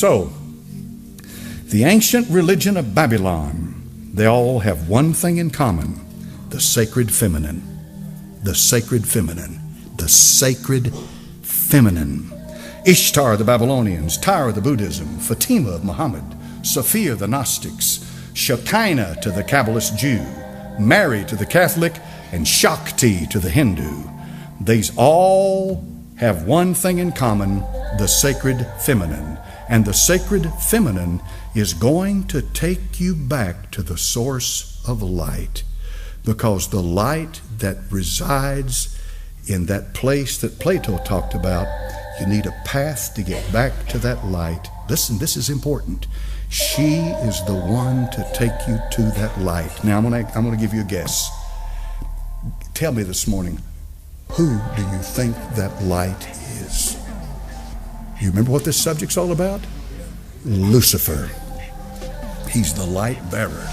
So, the ancient religion of Babylon, they all have one thing in common: the sacred feminine. The sacred feminine. The sacred feminine. Ishtar the Babylonians, Tyre the Buddhism, Fatima of Muhammad, Sophia the Gnostics, Shekinah to the Kabbalist Jew, Mary to the Catholic, and Shakti to the Hindu. These all have one thing in common: the sacred feminine. And the sacred feminine is going to take you back to the source of light, because the light that resides in that place that Plato talked about, you need a path to get back to that light. Listen, this is important. She is the one to take you to that light. Now, I'm going to give you a guess. Tell me this morning, who do you think that light is? You remember what this subject's all about? Lucifer. He's the light bearer.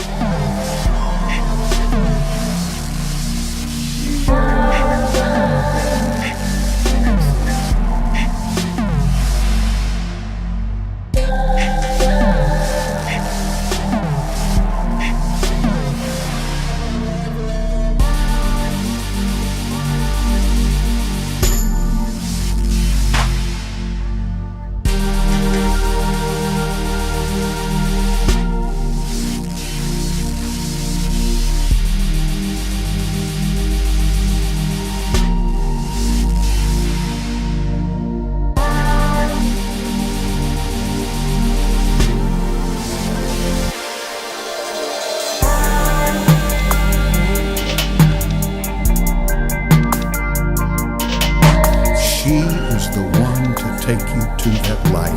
She is the one to take you to that light.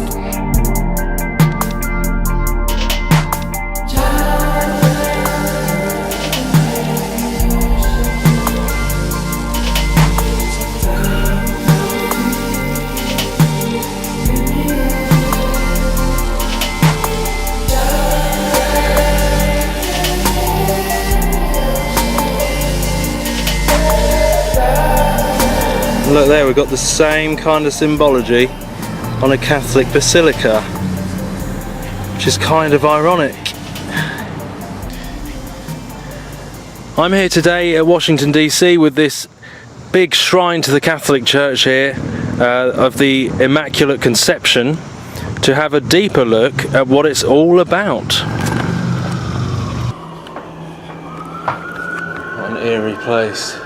Look there, we've got the same kind of symbology on a Catholic basilica, which is kind of ironic. I'm here today at Washington DC with this big shrine to the Catholic Church here of the Immaculate Conception, to have a deeper look at what it's all about. What an eerie place.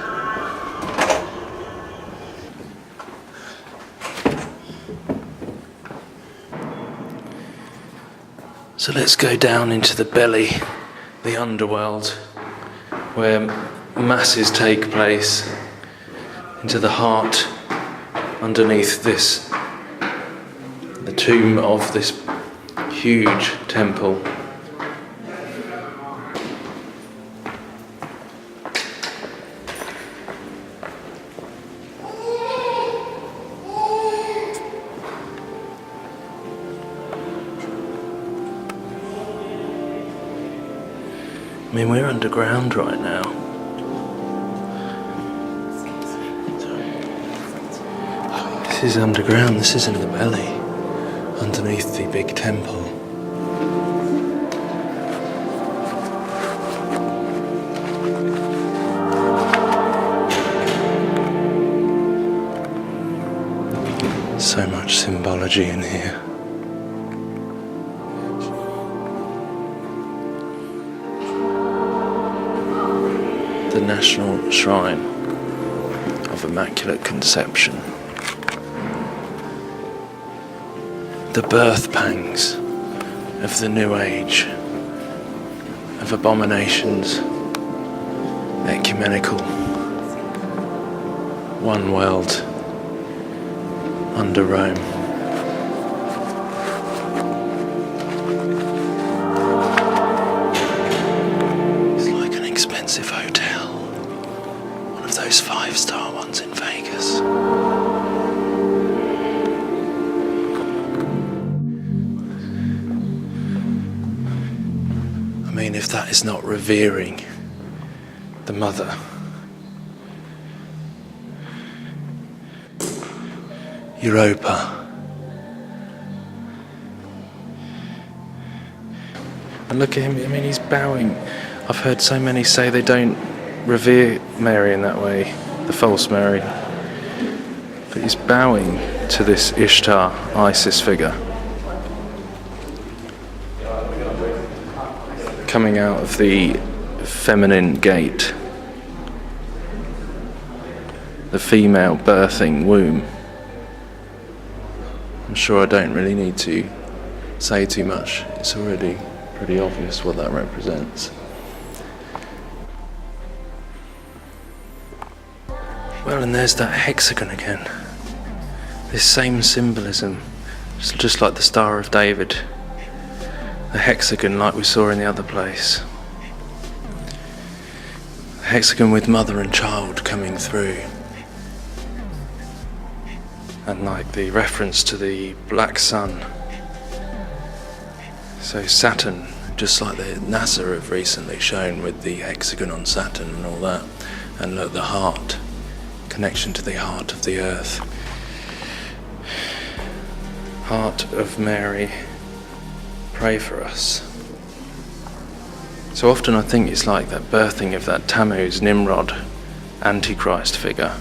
So let's go down into the belly, the underworld, where masses take place, into the heart, underneath this, the tomb of this huge temple. I mean, we're underground right now. This is underground, this is in the belly, underneath the big temple. So much symbology in here. The National Shrine of Immaculate Conception. The birth pangs of the New Age, of abominations, ecumenical, one world under Rome. It's like an expensive hotel. One of those 5-star ones in Vegas. I mean, if that is not revering the Mother. Europa. And look at him, I mean, he's bowing. I've heard so many say they don't revere Mary in that way, the false Mary. But he's bowing to this Ishtar, Isis figure. Coming out of the feminine gate. The female birthing womb. I'm sure I don't really need to say too much. It's already pretty obvious what that represents. Well, and there's that hexagon again. This same symbolism, just like the Star of David. The hexagon like we saw in the other place. The hexagon with mother and child coming through. And like the reference to the black sun. So Saturn, just like the NASA have recently shown with the hexagon on Saturn and all that. And look, the heart, connection to the heart of the earth. Heart of Mary, pray for us. So often I think it's like that birthing of that Tammuz, Nimrod, Antichrist figure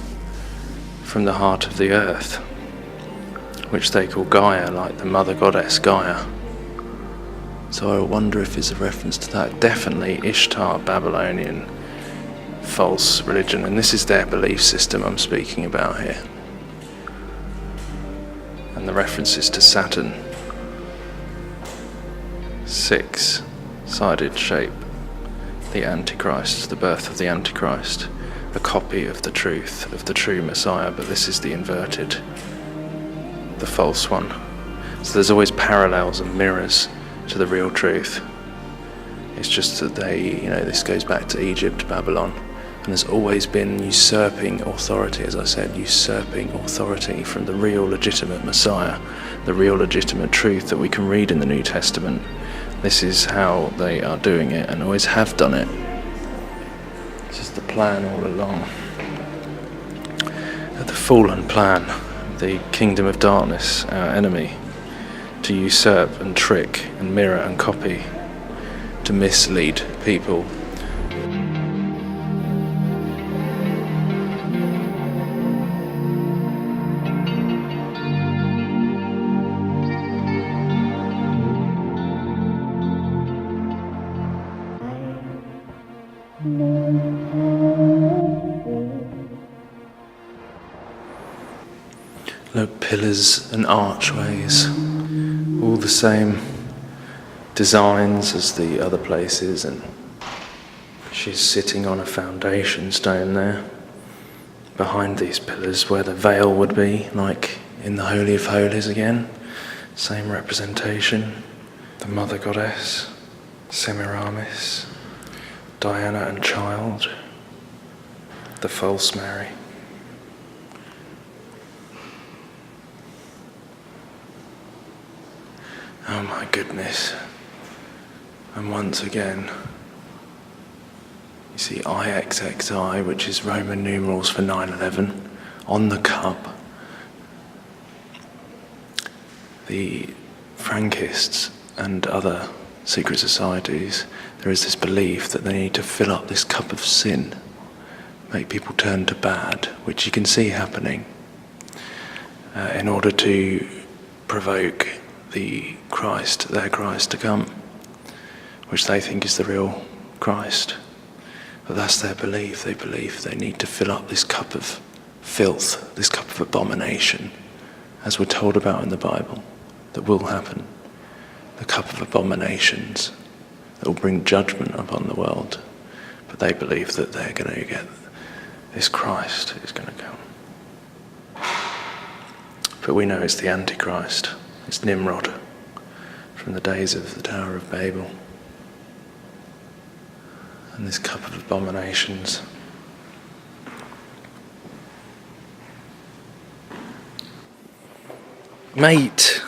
from the heart of the earth, which they call Gaia, like the mother goddess Gaia. So I wonder if it's a reference to that. Definitely Ishtar, Babylonian, false religion, and this is their belief system I'm speaking about here. And the references to Saturn. 6-sided shape. The Antichrist, the birth of the Antichrist. A copy of the truth, of the true Messiah, but this is the inverted, the false one. So there's always parallels and mirrors to the real truth. It's just that this goes back to Egypt, Babylon, and there's always been usurping authority, as I said, usurping authority from the real legitimate Messiah, the real legitimate truth that we can read in the New Testament. This is how they are doing it and always have done it. This is the plan all along. The fallen plan, the kingdom of darkness, our enemy, to usurp and trick and mirror and copy, to mislead people. Look, pillars and archways, all the same designs as the other places, and she's sitting on a foundation stone there, behind these pillars where the veil would be, like in the Holy of Holies again, same representation, the Mother Goddess, Semiramis, Diana and Child, the false Mary. Oh my goodness. And once again, you see IXXI, which is Roman numerals for 9/11, on the cup. The Frankists and other secret societies, there is this belief that they need to fill up this cup of sin, make people turn to bad, which you can see happening, in order to provoke their Christ to come, which they think is the real Christ. But that's their belief. They believe they need to fill up this cup of filth, this cup of abomination, as we're told about in the Bible, that will happen. The cup of abominations that will bring judgment upon the world. But they believe that they're going to get this Christ is going to come. But we know it's the Antichrist. It's Nimrod from the days of the Tower of Babel. And this cup of abominations. Mate!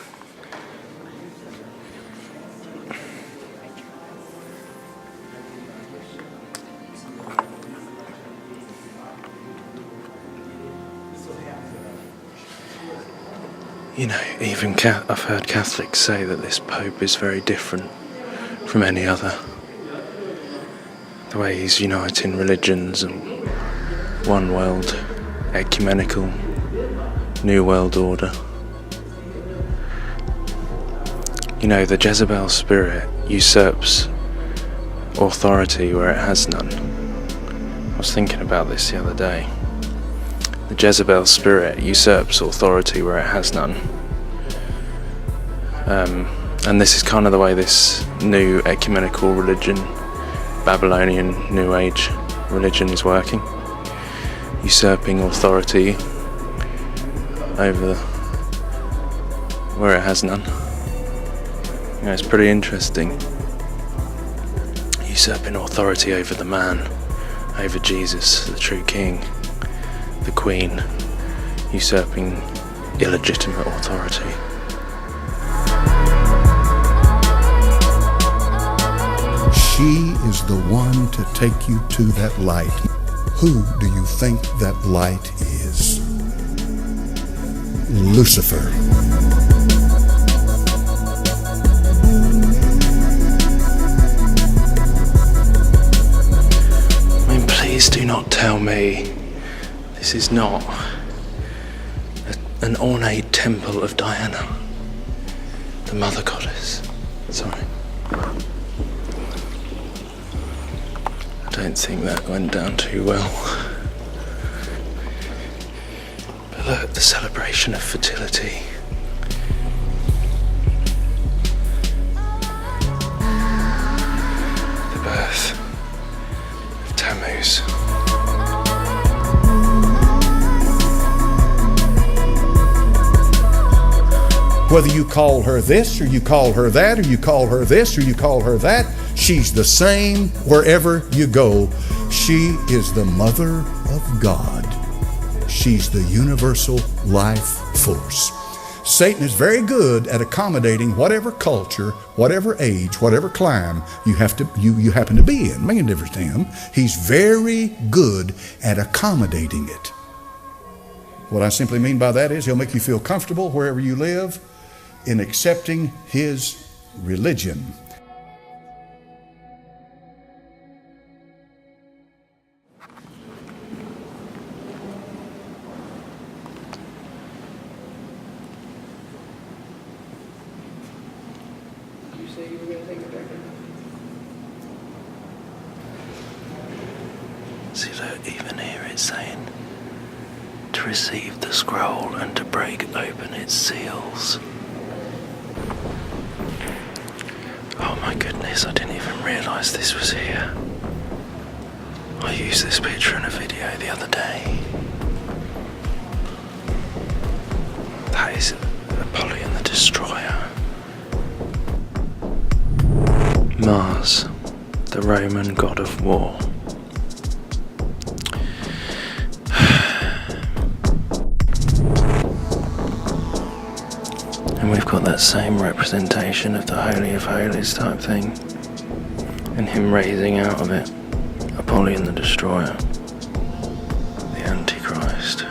You know, even I've heard Catholics say that this Pope is very different from any other. The way he's uniting religions and one world, ecumenical, new world order. You know, the Jezebel spirit usurps authority where it has none. I was thinking about this the other day. The Jezebel spirit usurps authority where it has none. And this is kind of the way this new ecumenical religion, Babylonian New Age religion, is working. Usurping authority over where it has none. You know, it's pretty interesting. Usurping authority over the man, over Jesus, the true king, the queen, usurping illegitimate authority. She is the one to take you to that light. Who do you think that light is? Lucifer. Please do not tell me this is not an ornate temple of Diana, the mother goddess. Sorry. I don't think that went down too well. But look, the celebration of fertility. The birth of Tammuz. Whether you call her this, or you call her that, or you call her this, or you call her that, she's the same wherever you go. She is the Mother of God. She's the universal life force. Satan is very good at accommodating whatever culture, whatever age, whatever clime you happen to be in. Making a difference to him. He's very good at accommodating it. What I simply mean by that is he'll make you feel comfortable wherever you live in accepting his religion. Did you say you were going to take a record? See, look, even here it's saying to receive the scroll and to break open its seals. Oh my goodness, I didn't even realise this was here. I used this picture in a video the other day. That is Apollyon the Destroyer. Mars, the Roman god of war. And we've got that same representation of the Holy of Holies type thing, and him raising out of it Apollyon the Destroyer, the Antichrist.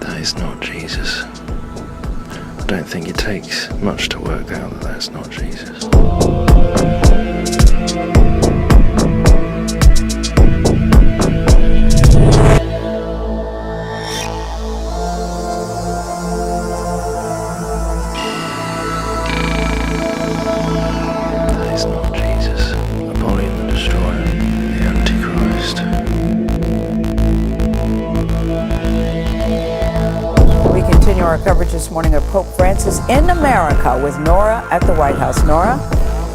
That is not Jesus. I don't think it takes much to work out that that's not Jesus. Our coverage this morning of Pope Francis in America with Nora at the White House. Nora?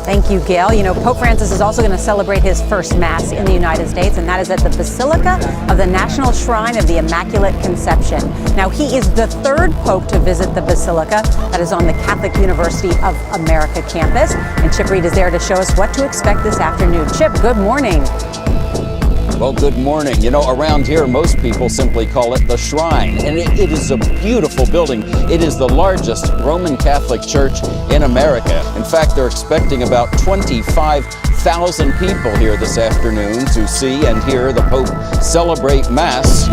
Thank you, Gail. You know, Pope Francis is also going to celebrate his first Mass in the United States, and that is at the Basilica of the National Shrine of the Immaculate Conception. Now, he is the third Pope to visit the Basilica that is on the Catholic University of America campus. And Chip Reed is there to show us what to expect this afternoon. Chip, good morning. Well, good morning. You know, around here, most people simply call it the Shrine, and it is a beautiful building. It is the largest Roman Catholic church in America. In fact, they're expecting about 25,000 people here this afternoon to see and hear the Pope celebrate Mass.